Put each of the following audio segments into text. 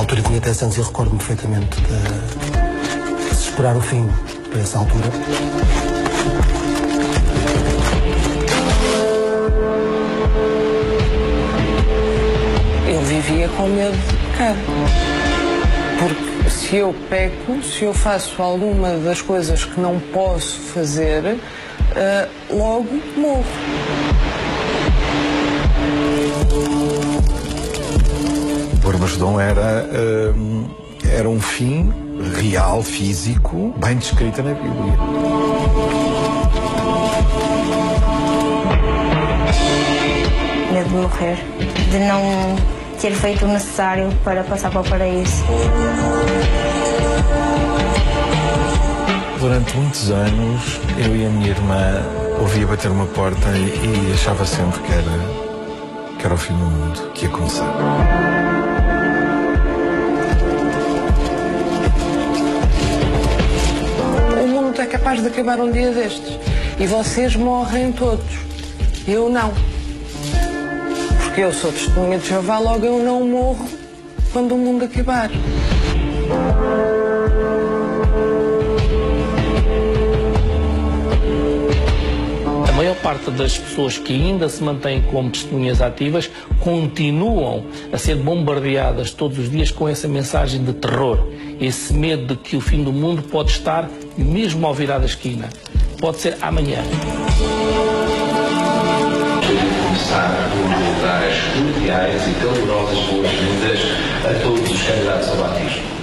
altura tinha 10 anos e recordo-me perfeitamente de se esperar o fim para essa altura. Eu vivia com medo de pecar. Porque se eu peco, se eu faço alguma das coisas que não posso fazer, logo morro. O Armagedom era um fim real, físico, bem descrito na Bíblia. Medo de morrer, de não ter feito o necessário para passar para o paraíso. Durante muitos anos, eu e a minha irmã ouvia bater uma porta e achava sempre que era o fim do mundo que ia começar. O mundo é capaz de acabar um dia destes. E vocês morrem todos. Eu não. Porque eu sou testemunha de Jeová, logo eu não morro quando o mundo acabar. A maior parte das pessoas que ainda se mantêm como testemunhas ativas continuam a ser bombardeadas todos os dias com essa mensagem de terror, esse medo de que o fim do mundo pode estar mesmo ao virar da esquina. Pode ser amanhã. Começar por dar as cordiais e calorosas boas-vindas a todos os candidatos ao batismo.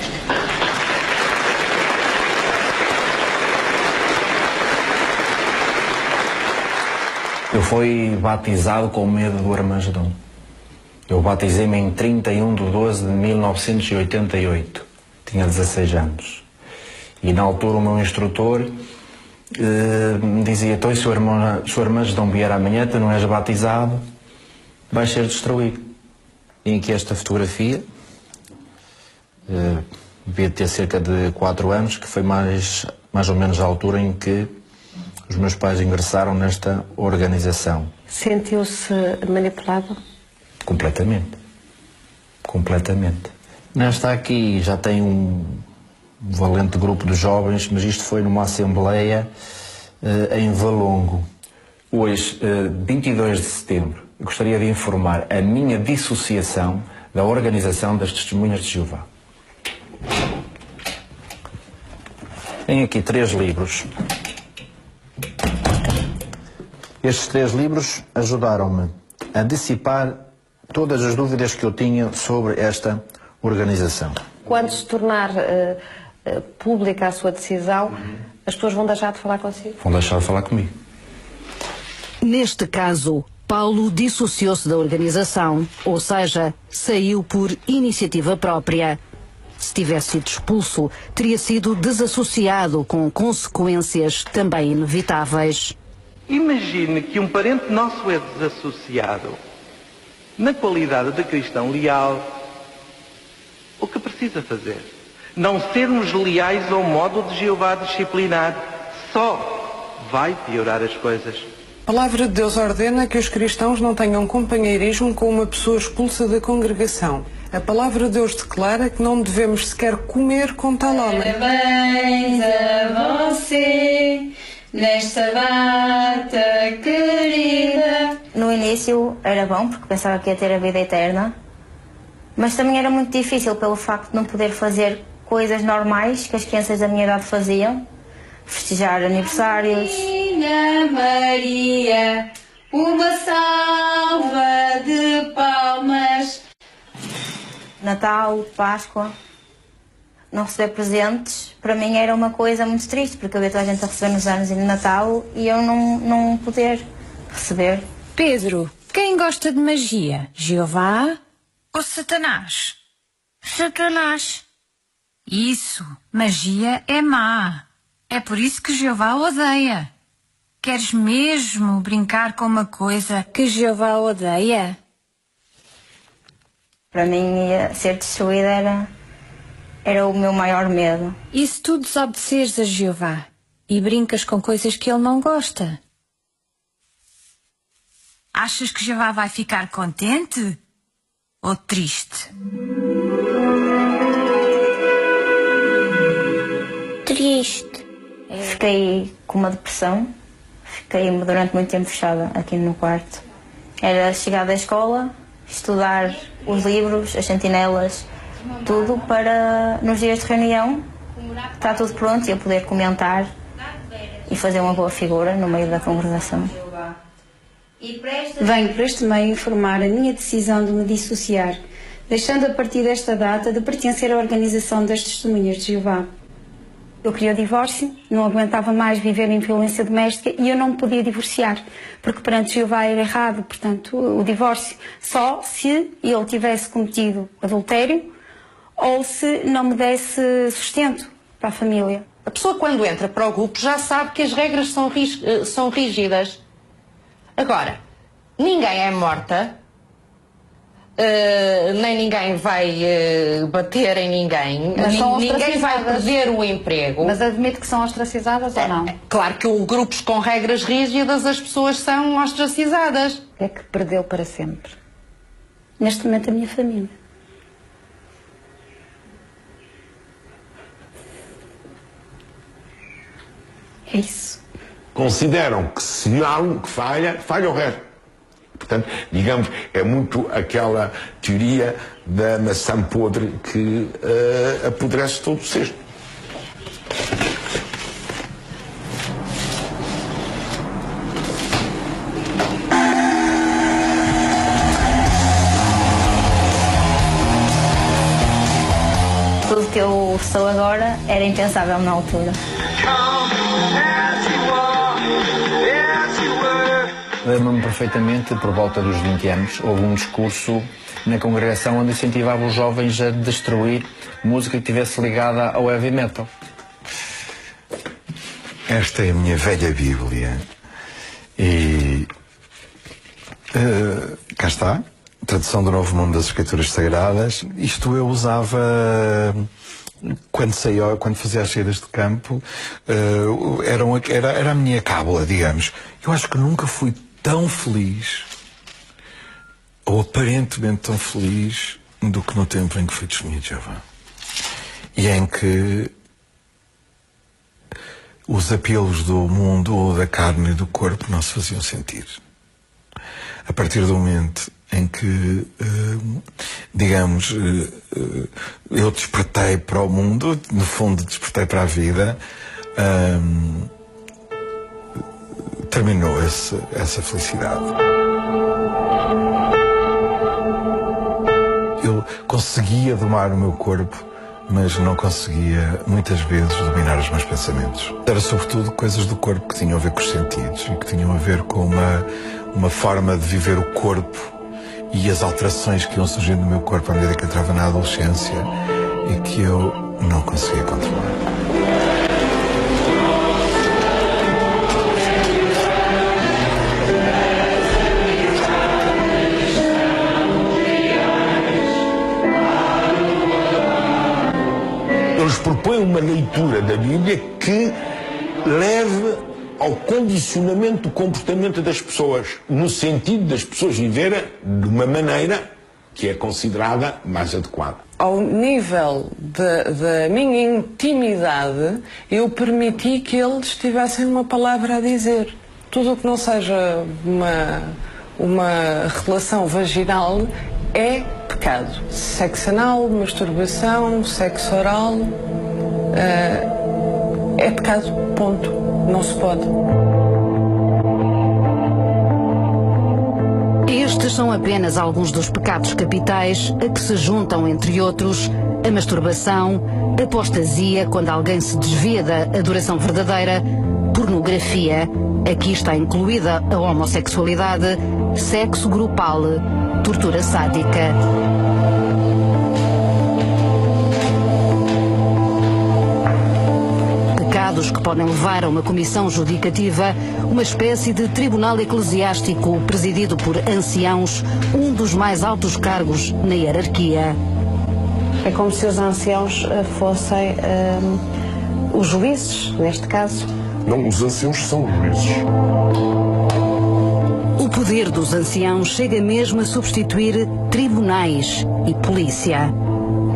Eu fui batizado com medo do Armagedom. Eu batizei-me em 31 de 12 de 1988. Tinha 16 anos. E na altura o meu instrutor me dizia: então, se o Armagedom vier amanhã, tu não és batizado, vais ser destruído. E aqui esta fotografia, devia ter cerca de 4 anos, que foi mais ou menos a altura em que os meus pais ingressaram nesta organização. Sentiu-se manipulado? Completamente. Completamente. Nesta aqui já tem um valente grupo de jovens, mas isto foi numa assembleia em Valongo. Hoje, 22 de setembro, eu gostaria de informar a minha dissociação da organização das Testemunhas de Jeová. Tenho aqui 3 livros. Estes 3 livros ajudaram-me a dissipar todas as dúvidas que eu tinha sobre esta organização. Quando se tornar pública a sua decisão, as pessoas vão deixar de falar consigo? Vão deixar de falar comigo. Neste caso, Paulo dissociou-se da organização, ou seja, saiu por iniciativa própria. Se tivesse sido expulso, teria sido desassociado, com consequências também inevitáveis. Imagine que um parente nosso é desassociado. Na qualidade de cristão leal, o que precisa fazer? Não sermos leais ao modo de Jeová disciplinar. Só vai piorar as coisas. A palavra de Deus ordena que os cristãos não tenham companheirismo com uma pessoa expulsa da congregação. A palavra de Deus declara que não devemos sequer comer com tal homem. Parabéns a você nesta data querida. No início era bom, porque pensava que ia ter a vida eterna, mas também era muito difícil pelo facto de não poder fazer coisas normais que as crianças da minha idade faziam. Festejar aniversários. Menina Maria, uma salva de palmas. Natal, Páscoa. Não receber presentes, para mim era uma coisa muito triste, porque eu via toda a gente a receber nos anos e no Natal e eu não poder receber. Pedro, quem gosta de magia? Jeová ou Satanás? Satanás. Isso, magia é má. É por isso que Jeová odeia. Queres mesmo brincar com uma coisa que Jeová odeia? Para mim, ser destruída era o meu maior medo. E se tu desobedeceres a Jeová e brincas com coisas que ele não gosta? Achas que Jeová vai ficar contente ou triste? fiquei com uma depressão, fiquei durante muito tempo fechada aqui no quarto. Era chegar da escola, estudar os livros, as sentinelas, tudo para, nos dias de reunião, está tudo pronto e eu poder comentar e fazer uma boa figura no meio da congregação. Venho por este meio informar a minha decisão de me dissociar, deixando a partir desta data de pertencer à organização das Testemunhas de Jeová. Eu queria o divórcio, não aguentava mais viver em violência doméstica e eu não me podia divorciar, porque perante Jeová era errado, portanto, o divórcio, só se ele tivesse cometido adultério ou se não me desse sustento para a família. A pessoa, quando entra para o grupo, já sabe que as regras são rígidas. Agora, ninguém é morta, nem ninguém vai bater em ninguém, ninguém vai perder o emprego. Mas admite que são ostracizadas ou não? Claro que grupos com regras rígidas, as pessoas são ostracizadas. O que é que perdeu para sempre? Neste momento, a minha família. É isso. Consideram que se há um que falha, falha o resto. Portanto, digamos, é muito aquela teoria da maçã podre que apodrece todo o cesto. Tudo que eu sou agora era impensável na altura. Lembro-me perfeitamente, por volta dos 20 anos, houve um discurso na congregação onde incentivava os jovens a destruir música que estivesse ligada ao heavy metal. Esta é a minha velha Bíblia. E cá está, tradução do Novo Mundo das Escrituras Sagradas. Isto eu usava quando fazia as saídas de campo, era a minha cábula, digamos. Eu acho que nunca fui tão feliz, ou aparentemente tão feliz, do que no tempo em que fui testemunha de Jeová. E em que os apelos do mundo, ou da carne e do corpo, não se faziam sentir. A partir do momento em que, digamos, eu despertei para o mundo, no fundo despertei para a vida, terminou essa felicidade. Eu conseguia domar o meu corpo, mas não conseguia, muitas vezes, dominar os meus pensamentos. Era sobretudo coisas do corpo que tinham a ver com os sentidos e que tinham a ver com uma forma de viver o corpo e as alterações que iam surgindo no meu corpo à medida que entrava na adolescência e que eu não conseguia controlar. Eles propõem uma leitura da Bíblia que leve ao condicionamento do comportamento das pessoas, no sentido das pessoas viverem de uma maneira que é considerada mais adequada. Ao nível da minha intimidade, eu permiti que eles tivessem uma palavra a dizer. Tudo o que não seja uma relação vaginal é pecado. Sexo anal, masturbação, sexo oral, é pecado, ponto. Não se pode. Estes são apenas alguns dos pecados capitais a que se juntam, entre outros, a masturbação, a apostasia, quando alguém se desvia da adoração verdadeira, pornografia, aqui está incluída a homossexualidade, sexo grupal, tortura sádica. Pecados que podem levar a uma comissão judicativa, uma espécie de tribunal eclesiástico presidido por anciãos, um dos mais altos cargos na hierarquia. É como se os anciãos fossem os juízes, neste caso. Não, os anciãos são juízes. O poder dos anciãos chega mesmo a substituir tribunais e polícia.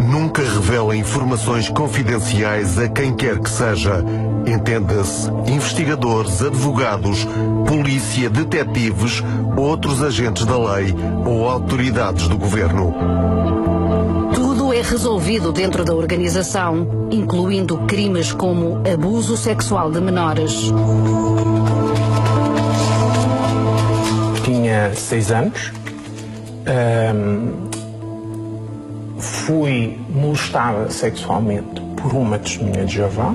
Nunca revela informações confidenciais a quem quer que seja. Entenda-se investigadores, advogados, polícia, detetives, outros agentes da lei ou autoridades do governo. Tudo é resolvido dentro da organização, incluindo crimes como abuso sexual de menores. Tinha 6 anos. Fui molestada sexualmente por uma testemunha de Jeová.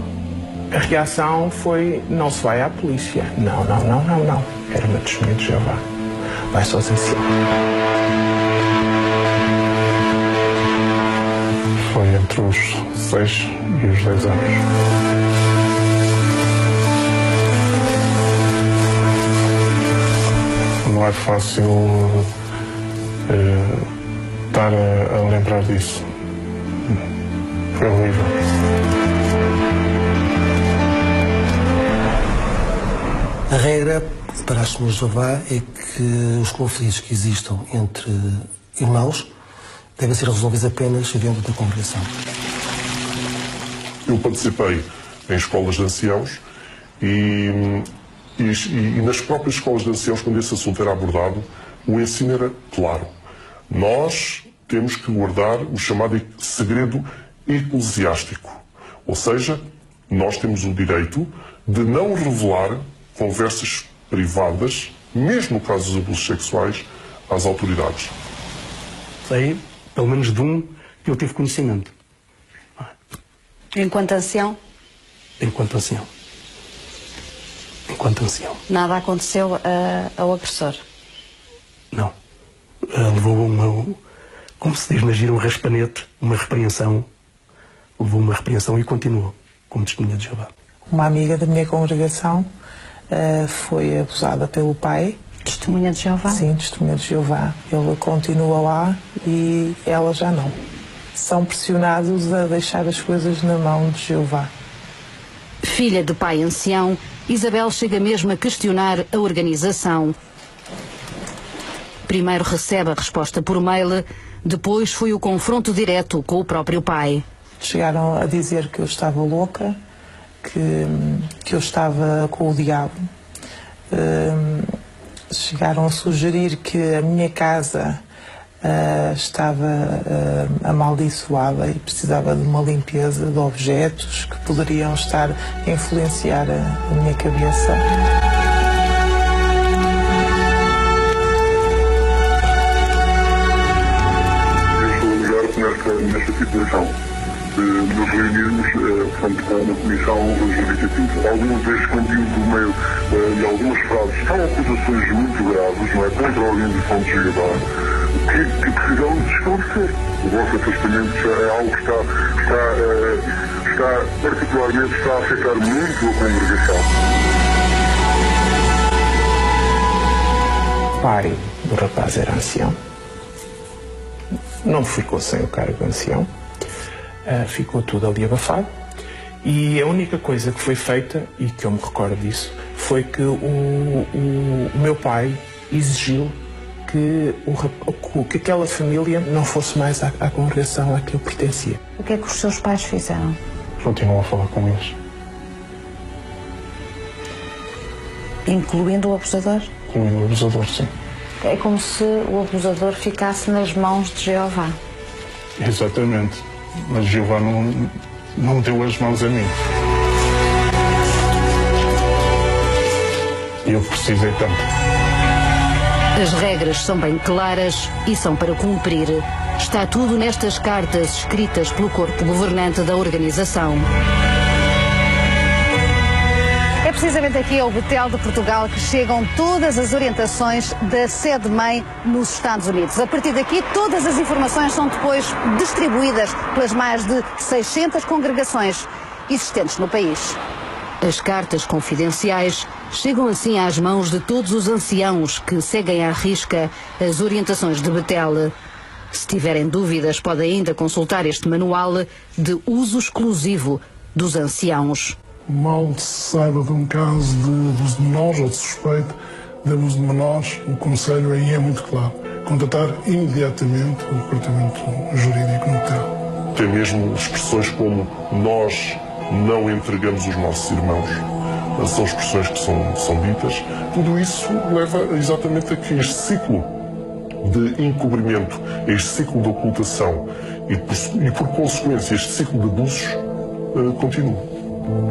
A reação foi: não se vai à polícia. Não. Era uma testemunha de Jeová. Vai-se aos anciãos. Foi entre os 6 e os 10 anos. Não é fácil estar a lembrar disso. Foi horrível. A regra para as testemunhas de Jeová é que os conflitos que existam entre irmãos devem ser resolvidos apenas dentro da congregação. Eu participei em escolas de anciãos e nas próprias escolas de anciãos, quando esse assunto era abordado, o ensino era claro. Nós temos que guardar o chamado segredo eclesiástico. Ou seja, nós temos o direito de não revelar conversas privadas, mesmo no caso dos abusos sexuais, às autoridades. Sei, pelo menos de um que eu tive conhecimento. Enquanto ancião? Enquanto ancião. Nada aconteceu ao agressor? Não. Levou uma, como se diz na gira, um raspanete, uma repreensão. Levou uma repreensão e continuou como testemunha de Jeová. Uma amiga da minha congregação foi abusada pelo pai. Testemunha de Jeová? Sim, testemunha de Jeová. Ele continua lá e ela já não. São pressionados a deixar as coisas na mão de Jeová. Filha de pai ancião, Isabel chega mesmo a questionar a organização. Primeiro recebe a resposta por mail, depois foi o confronto direto com o próprio pai. Chegaram a dizer que eu estava louca, que eu estava com o diabo. Chegaram a sugerir que a minha casa estava amaldiçoada e precisava de uma limpeza de objetos que poderiam estar a influenciar a minha cabeça. Eu estou ligado nesta situação. Nos reunirmos, portanto, com uma comissão judicativa. Alguns destes conteúdos do meio e algumas frases são acusações muito graves, não é? Contra a organização de Jeová, que precisam de esclarecer. O vosso afastamento é algo que particularmente está a afetar muito a congregação. O pai do rapaz era ancião. Não ficou sem o cargo de ancião. Ficou tudo ali abafado. E a única coisa que foi feita, e que eu me recordo disso, foi que o meu pai exigiu que aquela família não fosse mais à congregação a que eu pertencia. O que é que os seus pais fizeram? Continuam a falar com eles. Incluindo o abusador? Incluindo o abusador, sim. É como se o abusador ficasse nas mãos de Jeová. Exatamente. Mas Jeová não deu as mãos a mim. E eu precisei tanto. As regras são bem claras e são para cumprir. Está tudo nestas cartas escritas pelo corpo governante da organização. É precisamente aqui ao Betel de Portugal que chegam todas as orientações da sede-mãe nos Estados Unidos. A partir daqui, todas as informações são depois distribuídas pelas mais de 600 congregações existentes no país. As cartas confidenciais chegam assim às mãos de todos os anciãos que seguem à risca as orientações de Betel. Se tiverem dúvidas, podem ainda consultar este manual de uso exclusivo dos anciãos. Mal se saiba de um caso de abuso de menores ou de suspeito de abuso de menores, o conselho aí é muito claro. Contatar imediatamente o departamento jurídico no Betel. Tem mesmo expressões como nós não entregamos os nossos irmãos. São expressões que são ditas. Tudo isso leva exatamente a que este ciclo de encobrimento, este ciclo de ocultação e por consequência, este ciclo de abusos continue.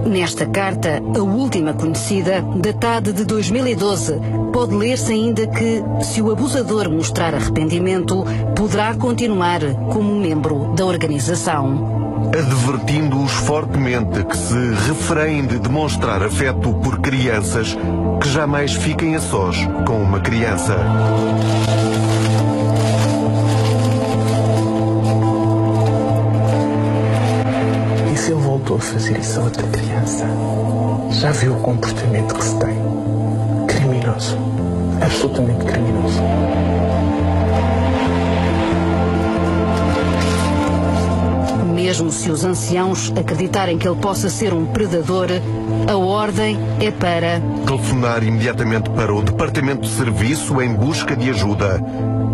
Nesta carta, a última conhecida, datada de 2012, pode ler-se ainda que, se o abusador mostrar arrependimento, poderá continuar como membro da organização. Advertindo-os fortemente que se refreiem de demonstrar afeto por crianças, que jamais fiquem a sós com uma criança. E se ele voltou a fazer isso a outra criança? Já viu o comportamento que se tem? Criminoso. Absolutamente criminoso. Mesmo se os anciãos acreditarem que ele possa ser um predador, a ordem é para telefonar imediatamente para o Departamento de Serviço em busca de ajuda.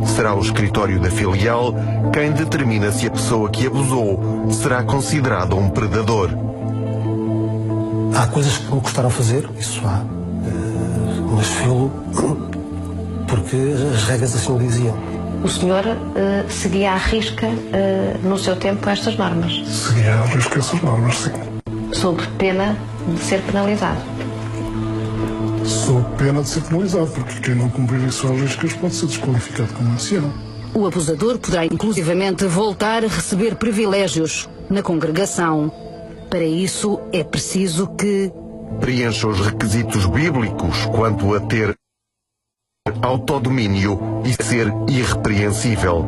Será o escritório da filial quem determina se a pessoa que abusou será considerada um predador. Há coisas que me custaram fazer, isso há, mas filo porque as regras assim o diziam. O senhor seguia à risca, no seu tempo, estas normas? Seguia à risca essas normas, sim. Sob pena de ser penalizado? Sob pena de ser penalizado, porque quem não cumprir isso às riscas pode ser desqualificado como ancião. O abusador poderá inclusivamente voltar a receber privilégios na congregação. Para isso é preciso que preencha os requisitos bíblicos quanto a ter autodomínio e ser irrepreensível.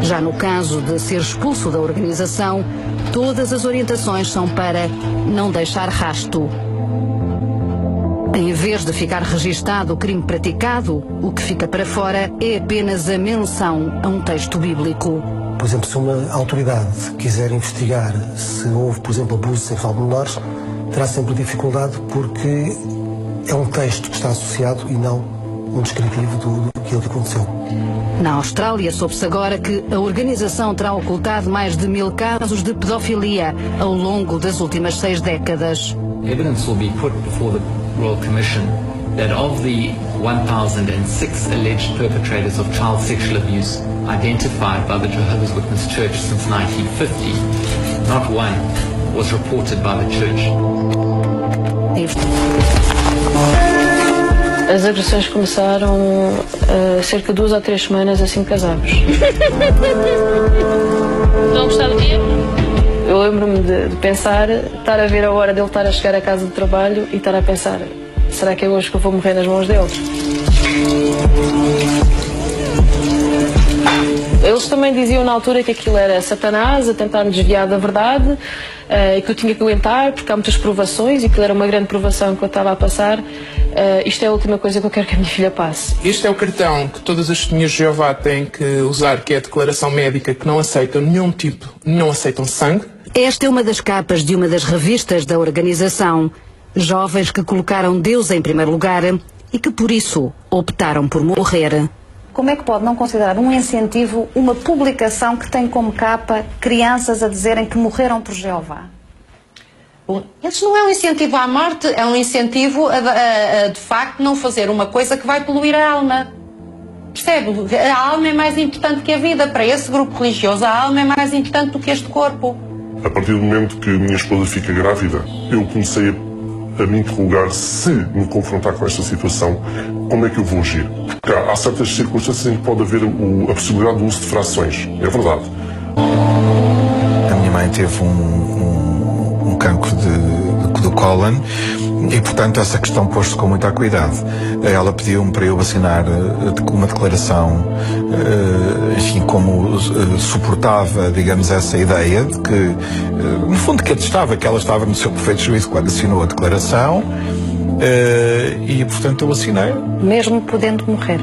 Já no caso de ser expulso da organização, todas as orientações são para não deixar rasto. Em vez de ficar registado o crime praticado, o que fica para fora é apenas a menção a um texto bíblico. Por exemplo, se uma autoridade quiser investigar se houve, por exemplo, abuso sexual de menores, terá sempre dificuldade porque é um texto que está associado e não um descritivo daquilo que aconteceu. Na Austrália, soube-se agora que a organização terá ocultado mais de 1000 casos de pedofilia ao longo das últimas 6 décadas. Evidence will be put before the Royal Commission that of the 1,006 alleged perpetrators of child sexual abuse identified by the Jehovah's Witness Church since 1950, not one was reported by the church. As agressões começaram cerca de 2 ou 3 semanas assim que casámos. Não gostar do dia? Eu lembro-me de pensar, estar a ver a hora dele estar a chegar à casa do trabalho e estar a pensar, será que é hoje que eu vou morrer nas mãos dele? Eles também diziam na altura que aquilo era Satanás a tentar me desviar da verdade e que eu tinha que aguentar porque há muitas provações e que era uma grande provação que eu estava a passar. Isto é a última coisa que eu quero que a minha filha passe. Este é o cartão que todas as testemunhas de Jeová têm que usar, que é a declaração médica, que não aceitam nenhum tipo, não aceitam sangue. Esta é uma das capas de uma das revistas da organização. Jovens que colocaram Deus em primeiro lugar e que por isso optaram por morrer. Como é que pode não considerar um incentivo uma publicação que tem como capa crianças a dizerem que morreram por Jeová? Bom, isso não é um incentivo à morte, é um incentivo a de facto não fazer uma coisa que vai poluir a alma. Percebe? A alma é mais importante que a vida. Para esse grupo religioso, a alma é mais importante do que este corpo. A partir do momento que a minha esposa fica grávida, eu comecei a me interrogar, se me confrontar com esta situação, como é que eu vou agir? Porque há certas circunstâncias em que pode haver a possibilidade do uso de frações. É verdade. A minha mãe teve um cancro do cólon e, portanto, essa questão pôs-se com muito cuidado. Ela pediu-me para eu assinar uma declaração, enfim, como suportava, digamos, essa ideia de que, no fundo, que atestava que ela estava no seu perfeito juízo quando assinou a declaração e, portanto, eu assinei. Mesmo podendo morrer?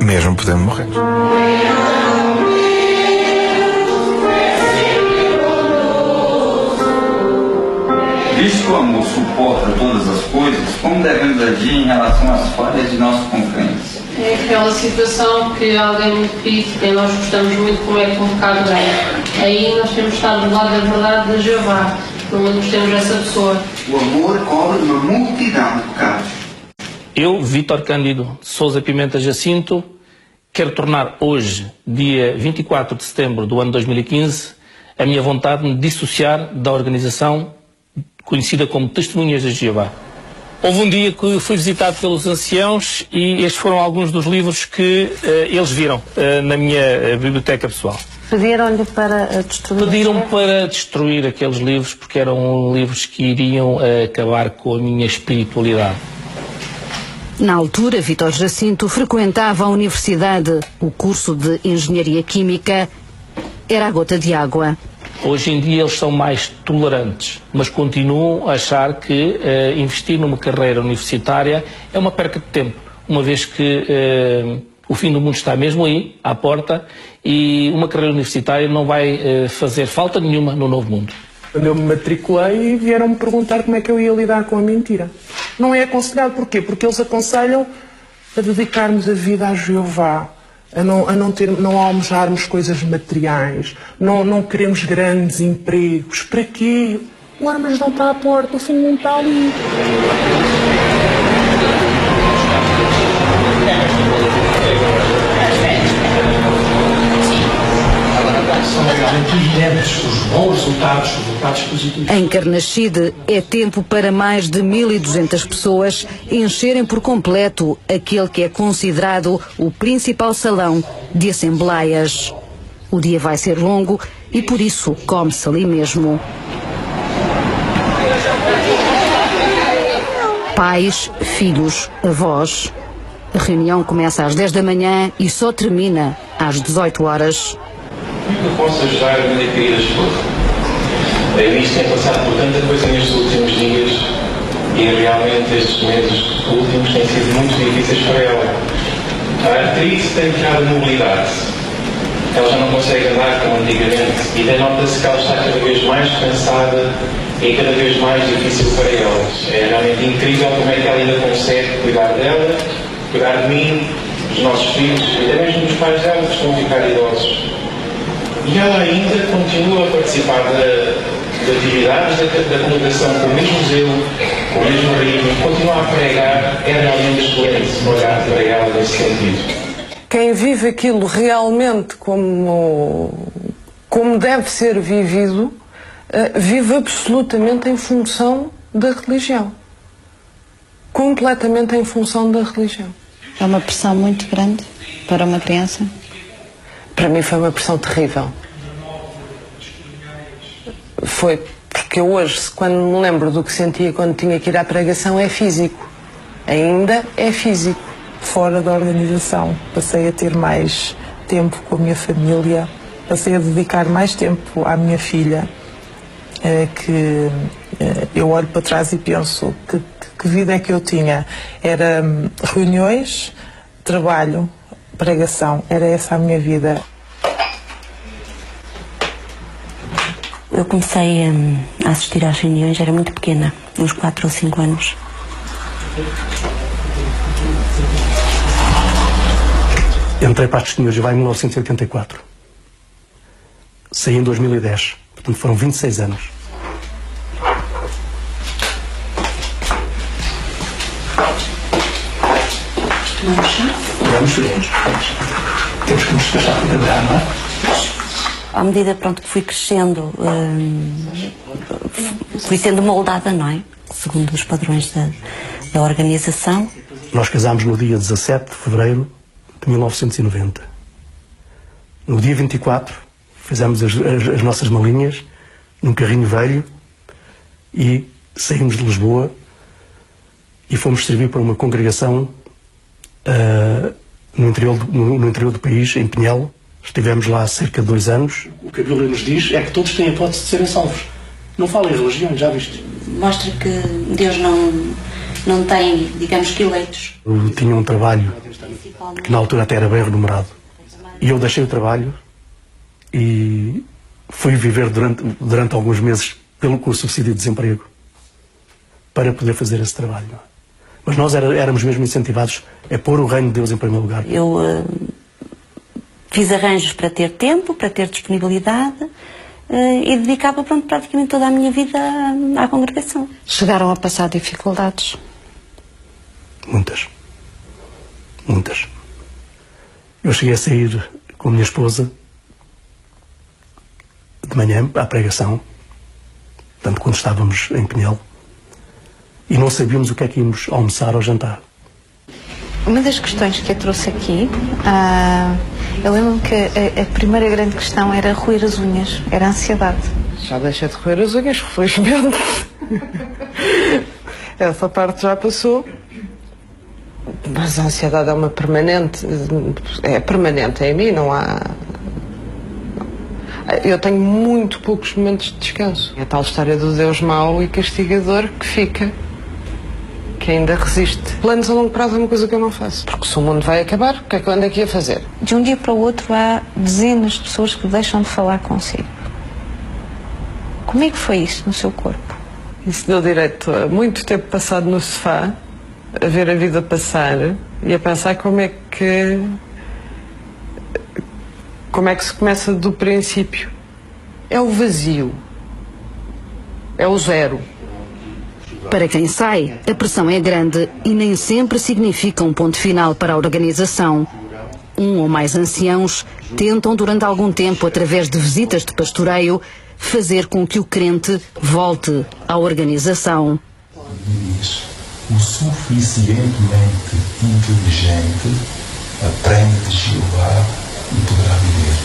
Mesmo podendo morrer. Visto que o amor suporta todas as coisas, como devemos agir em relação às falhas de nossos concorrentes? É aquela situação que alguém me critica e nós gostamos muito como é que o pecado é. Aí nós temos estado do lado da verdade de Jeová. não temos essa pessoa. O amor cobre uma multidão de pecados. Eu, Vítor Cândido Sousa Pimenta Jacinto, quero tornar hoje, dia 24 de setembro do ano 2015, a minha vontade de me dissociar da organização conhecida como Testemunhas de Jeová. Houve um dia que fui visitado pelos anciãos e estes foram alguns dos livros que eles viram na minha biblioteca pessoal. Pediram-lhe para destruir? Pediram para destruir aqueles livros porque eram livros que iriam acabar com a minha espiritualidade. Na altura, Vítor Jacinto frequentava a universidade. O curso de Engenharia Química era a gota de água. Hoje em dia eles são mais tolerantes, mas continuam a achar que investir numa carreira universitária é uma perca de tempo, uma vez que o fim do mundo está mesmo aí, à porta, e uma carreira universitária não vai fazer falta nenhuma no novo mundo. Quando eu me matriculei, vieram-me perguntar como é que eu ia lidar com a mentira. Não é aconselhado, porquê? Porque eles aconselham a dedicarmos a vida a Jeová, a não almejarmos coisas materiais, não queremos grandes empregos. Para quê? O Armas não está à porta, o fim não está ali. São realmente evidentes os bons resultados, os resultados positivos. Em Carnaxide é tempo para mais de 1.200 pessoas encherem por completo aquele que é considerado o principal salão de assembleias. O dia vai ser longo e por isso come-se ali mesmo. Pais, filhos, avós. A reunião começa às 10 da manhã e só termina às 18 horas. Como eu posso ajudar a minha querida esposa? Eu isto tem passado por tanta coisa nestes últimos dias e realmente estes meses últimos têm sido muito difíceis para ela. A artrite tem tirado a mobilidade. Ela já não consegue andar como antigamente e nota-se que ela está cada vez mais cansada e cada vez mais difícil para ela. É realmente incrível como é que ela ainda consegue cuidar dela, cuidar de mim, dos nossos filhos e até mesmo dos pais dela que estão a ficar idosos. E ela ainda continua a participar de atividades da congregação com o mesmo zelo, com o mesmo ritmo, continua a pregar, é realmente excelente olhar para ela nesse sentido. Quem vive aquilo realmente como deve ser vivido, vive absolutamente em função da religião. Completamente em função da religião. É uma pressão muito grande para uma criança? Para mim foi uma pressão terrível. Foi porque eu hoje, quando me lembro do que sentia quando tinha que ir à pregação, é físico. Ainda é físico. Fora da organização, passei a ter mais tempo com a minha família, passei a dedicar mais tempo à minha filha, que eu olho para trás e penso que vida é que eu tinha. Era reuniões, trabalho, pregação, era essa a minha vida. Eu comecei a assistir às reuniões, era muito pequena, uns 4 ou 5 anos. Entrei para as Testemunhas de Jeová em 1984. Saí em 2010, portanto foram 26 anos. Vamos ver. Temos que nos passar a trabalhar, não é? À medida que fui crescendo, fui sendo moldada, não é? Segundo os padrões da organização. Nós casámos no dia 17 de fevereiro de 1990. No dia 24, fizemos as nossas malinhas num carrinho velho e saímos de Lisboa e fomos servir para uma congregação no interior do país, em Pinhel. Estivemos lá há cerca de 2 anos. O que a Bíblia nos diz é que todos têm a hipótese de serem salvos. Não fala em religião, já viste? Mostra que Deus não tem, digamos que, eleitos. Eu tinha um trabalho que na altura até era bem remunerado. E eu deixei o trabalho e fui viver durante alguns meses com o subsídio de desemprego para poder fazer esse trabalho. Mas nós éramos mesmo incentivados a pôr o reino de Deus em primeiro lugar. Eu fiz arranjos para ter tempo, para ter disponibilidade, e dedicava praticamente toda a minha vida à congregação. Chegaram a passar dificuldades? Muitas. Muitas. Eu cheguei a sair com a minha esposa de manhã à pregação, portanto, quando estávamos em Pinhel, e não sabíamos o que é que íamos almoçar ou jantar. Uma das questões que eu trouxe aqui, eu lembro-me que a primeira grande questão era roer as unhas, era a ansiedade. Já deixei de roer as unhas, felizmente. Essa parte já passou. Mas a ansiedade é uma permanente. É permanente, é em mim, não há... Eu tenho muito poucos momentos de descanso. É a tal história do Deus mau e castigador que fica, que ainda resiste. Planos a longo prazo é uma coisa que eu não faço. Porque se o mundo vai acabar, o que é que eu ando aqui a fazer? De um dia para o outro há dezenas de pessoas que deixam de falar consigo. Como é que foi isso no seu corpo? Isso deu direito a muito tempo passado no sofá, a ver a vida passar e a pensar como é que se começa do princípio. É o vazio. É o zero. Para quem sai, a pressão é grande e nem sempre significa um ponto final para a organização. Um ou mais anciãos tentam durante algum tempo, através de visitas de pastoreio, fazer com que o crente volte à organização. O suficientemente inteligente aprende de Jeová e poderá viver.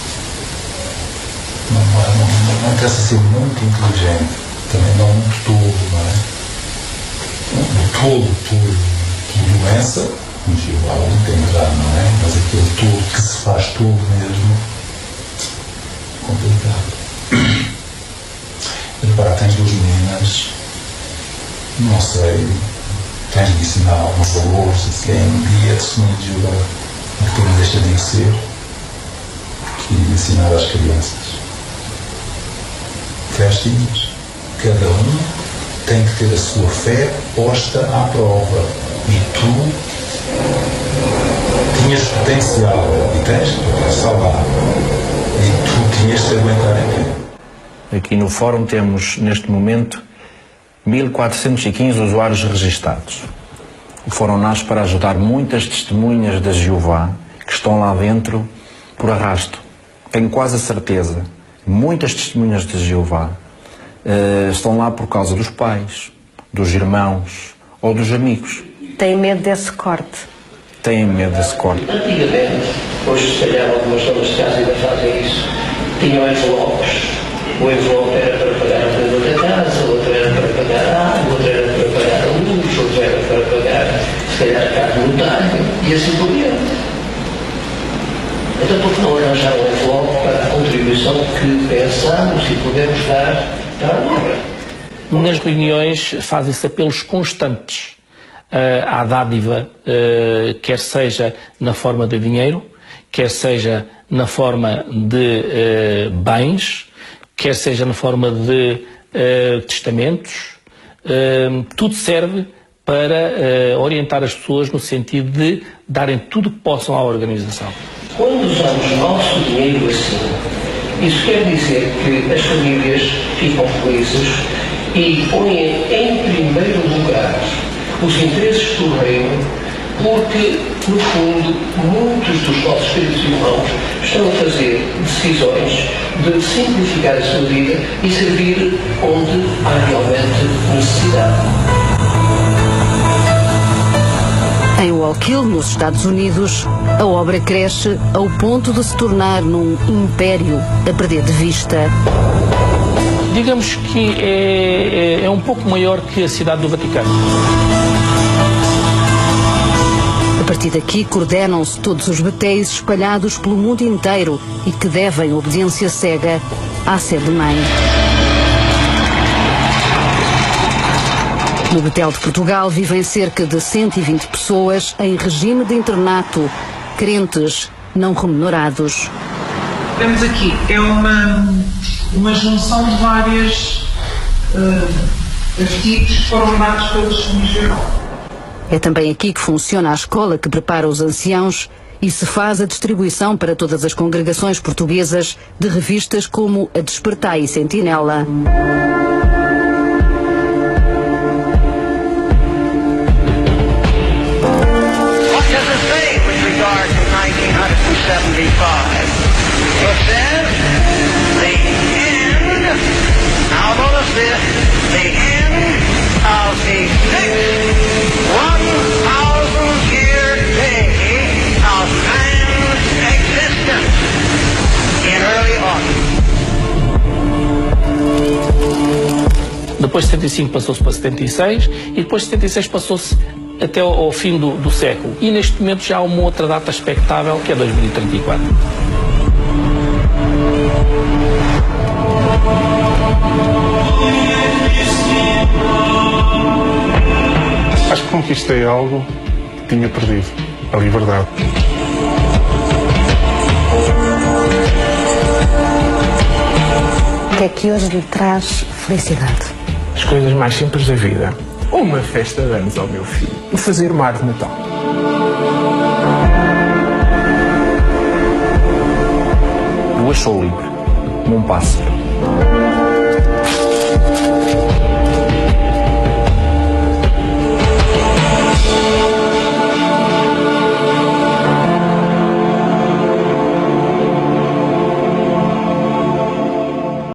Não interessa ser muito inteligente, também não muito tolo, não é? O tolo por doença, o Jeová o entenderá, não é? Mas aquele tolo que se faz tolo mesmo, complicado. Repara, tens duas meninas, não sei, tens de ensinar alguns valores, se é um dia de testemunho de Jeová, o que tu não deixa de ser, e ensinar às crianças. Festinhas, cada um tem que ter a sua fé posta à prova. E tu tinhas potencial, e tens potencial lá. E tu tinhas de aguentar em pé. Aqui no fórum temos, neste momento, 1415 usuários registados. O fórum nasce para ajudar muitas testemunhas de Jeová que estão lá dentro por arrasto. Tenho quase a certeza, muitas testemunhas de Jeová estão lá por causa dos pais, dos irmãos ou dos amigos. Tem medo desse corte? Têm medo desse corte. Antigamente, hoje se calhar algumas donas de casa ainda fazem isso, tinham envelopes. O envelope era para pagar a renda da casa, o outro era para pagar a água, o outro era para pagar a luz, o outro era para pagar, se calhar, a carta notária, e assim por diante. Então, por que não arranjar um envelope para a contribuição que pensamos e podemos dar para a obra? Nas reuniões fazem-se apelos constantes à dádiva, quer seja na forma de dinheiro, quer seja na forma de bens, quer seja na forma de testamentos. Tudo serve para orientar as pessoas no sentido de darem tudo que possam à organização. Quando usamos nosso dinheiro assim, isso quer dizer que as famílias ficam felizes e põem em primeiro lugar os interesses do reino, porque, no fundo, muitos dos nossos queridos irmãos estão a fazer decisões de simplificar a sua vida e servir onde há realmente necessidade. Em Walk Hill, nos Estados Unidos, a obra cresce ao ponto de se tornar num império a perder de vista. Digamos que é um pouco maior que a cidade do Vaticano. A partir daqui coordenam-se todos os betéis espalhados pelo mundo inteiro e que devem obediência cega à sede-mãe. No Betel de Portugal vivem cerca de 120 pessoas em regime de internato, crentes não remunerados. Temos aqui, é uma junção de várias artigos que foram dados pelos São Geral. É também aqui que funciona a escola que prepara os anciãos e se faz a distribuição para todas as congregações portuguesas de revistas como a Despertai e Sentinela. Depois de 75 passou-se para 76 e depois de 76 passou-se até ao fim do século. E neste momento já há uma outra data expectável, que é 2034. Acho que conquistei algo que tinha perdido, a liberdade. O que é que hoje lhe traz felicidade? As coisas mais simples da vida. Uma festa de anos ao meu filho. E fazer uma árvore de Natal. Hoje sou livre, como um pássaro.